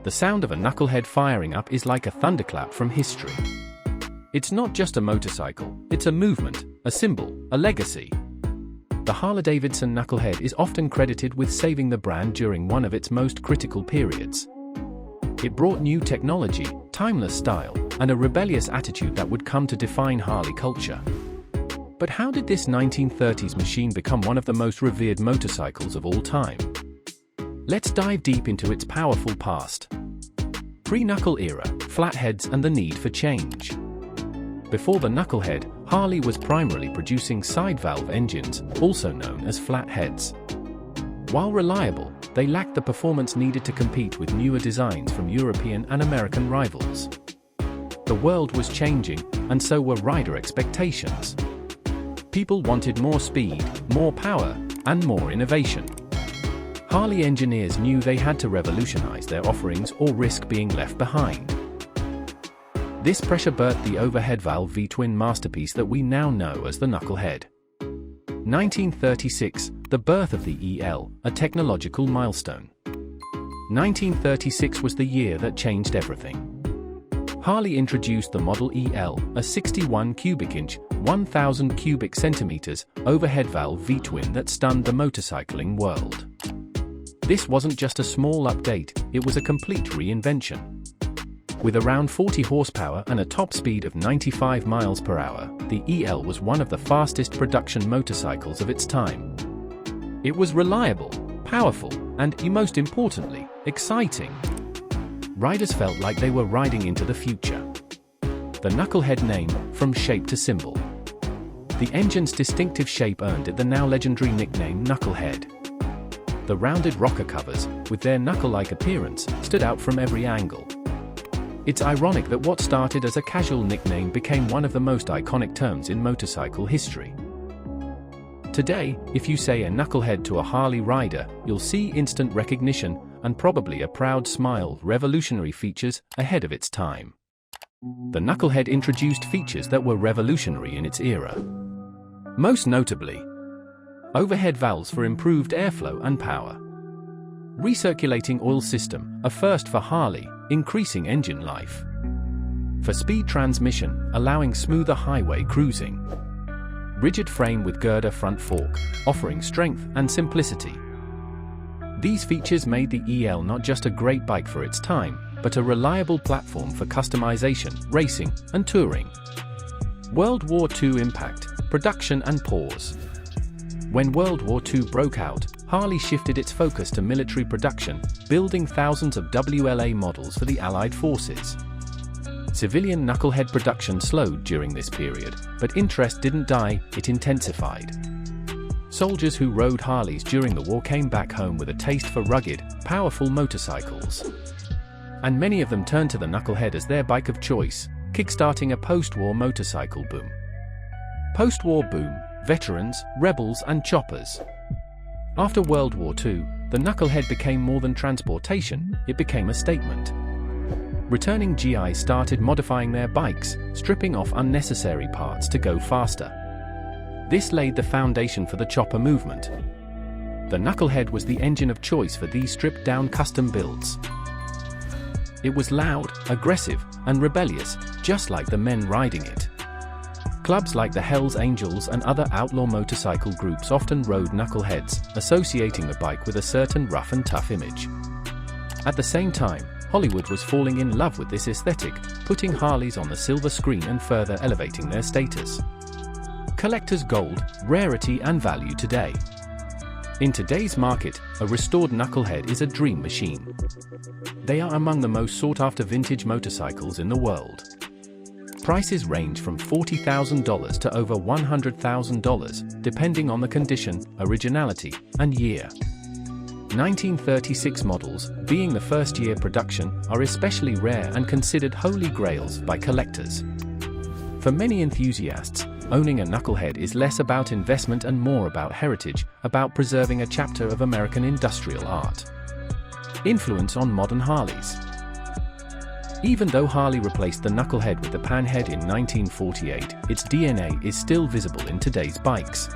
The sound of a knucklehead firing up is like a thunderclap from history. It's not just a motorcycle, it's a movement, a symbol, a legacy. The Harley-Davidson Knucklehead is often credited with saving the brand during one of its most critical periods. It brought new technology, timeless style, and a rebellious attitude that would come to define Harley culture. But how did this 1930s machine become one of the most revered motorcycles of all time? Let's dive deep into its powerful past. Pre-knuckle era, flatheads and the need for change. Before the Knucklehead, Harley was primarily producing side-valve engines, also known as flatheads. While reliable, they lacked the performance needed to compete with newer designs from European and American rivals. The world was changing, and so were rider expectations. People wanted more speed, more power, and more innovation. Harley engineers knew they had to revolutionize their offerings or risk being left behind. This pressure birthed the overhead valve V-twin masterpiece that we now know as the Knucklehead. 1936, the birth of the EL, a technological milestone. 1936 was the year that changed everything. Harley introduced the Model EL, a 61 cubic inch, 1,000 cubic centimeters, overhead valve V-twin that stunned the motorcycling world. This wasn't just a small update, it was a complete reinvention. With around 40 horsepower and a top speed of 95 miles per hour, the EL was one of the fastest production motorcycles of its time. It was reliable, powerful, and, most importantly, exciting. Riders felt like they were riding into the future. The Knucklehead name, from shape to symbol. The engine's distinctive shape earned it the now legendary nickname Knucklehead. The rounded rocker covers, with their knuckle-like appearance, stood out from every angle. It's ironic that what started as a casual nickname became one of the most iconic terms in motorcycle history. Today, if you say a knucklehead to a Harley rider, you'll see instant recognition and probably a proud smile. Revolutionary features ahead of its time. The Knucklehead introduced features that were revolutionary in its era. Most notably, overhead valves for improved airflow and power. Recirculating oil system, a first for Harley, increasing engine life. For speed transmission, allowing smoother highway cruising. Rigid frame with girder front fork, offering strength and simplicity. These features made the EL not just a great bike for its time, but a reliable platform for customization, racing, and touring. World War II impact, production and pause. When World War II broke out, Harley shifted its focus to military production, building thousands of WLA models for the Allied forces. Civilian knucklehead production slowed during this period, but interest didn't die, it intensified. Soldiers who rode Harleys during the war came back home with a taste for rugged, powerful motorcycles. And many of them turned to the Knucklehead as their bike of choice, kickstarting a post-war motorcycle boom. Post-war boom, veterans, rebels, and choppers. After World War II, the Knucklehead became more than transportation, it became a statement. Returning GIs started modifying their bikes, stripping off unnecessary parts to go faster. This laid the foundation for the chopper movement. The Knucklehead was the engine of choice for these stripped-down custom builds. It was loud, aggressive, and rebellious, just like the men riding it. Clubs like the Hells Angels and other outlaw motorcycle groups often rode knuckleheads, associating the bike with a certain rough and tough image. At the same time, Hollywood was falling in love with this aesthetic, putting Harleys on the silver screen and further elevating their status. Collector's gold, rarity and value today. In today's market, a restored knucklehead is a dream machine. They are among the most sought-after vintage motorcycles in the world. Prices range from $40,000 to over $100,000, depending on the condition, originality, and year. 1936 models, being the first-year production, are especially rare and considered holy grails by collectors. For many enthusiasts, owning a knucklehead is less about investment and more about heritage, about preserving a chapter of American industrial art. Influence on modern Harleys. Even though Harley replaced the knucklehead with the panhead in 1948, its DNA is still visible in today's bikes.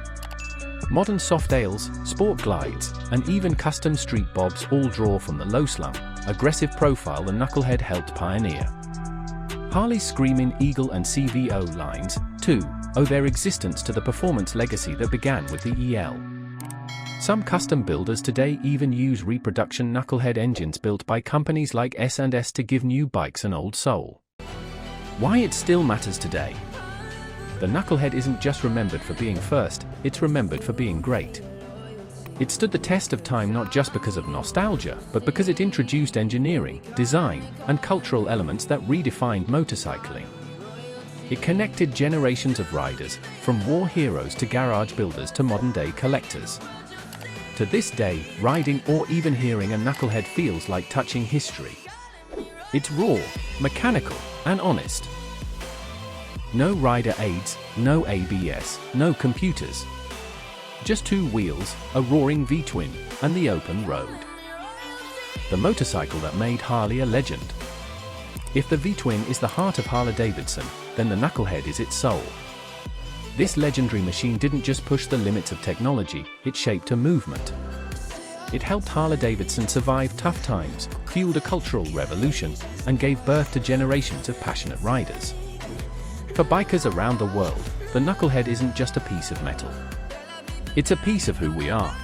Modern soft ales, sport glides, and even custom street bobs all draw from the low slump, aggressive profile the Knucklehead helped pioneer. Harley's Screaming Eagle and CVO lines, too, owe their existence to the performance legacy that began with the EL. Some custom builders today even use reproduction Knucklehead engines built by companies like S&S to give new bikes an old soul. Why it still matters today? The Knucklehead isn't just remembered for being first, it's remembered for being great. It stood the test of time not just because of nostalgia, but because it introduced engineering, design, and cultural elements that redefined motorcycling. It connected generations of riders, from war heroes to garage builders to modern-day collectors. To this day, riding or even hearing a Knucklehead feels like touching history. It's raw, mechanical, and honest. No rider aids, no ABS, no computers. Just two wheels, a roaring V-twin, and the open road. The motorcycle that made Harley a legend. If the V-twin is the heart of Harley-Davidson, then the Knucklehead is its soul. This legendary machine didn't just push the limits of technology, it shaped a movement. It helped Harley-Davidson survive tough times, fueled a cultural revolution, and gave birth to generations of passionate riders. For bikers around the world, the Knucklehead isn't just a piece of metal. It's a piece of who we are.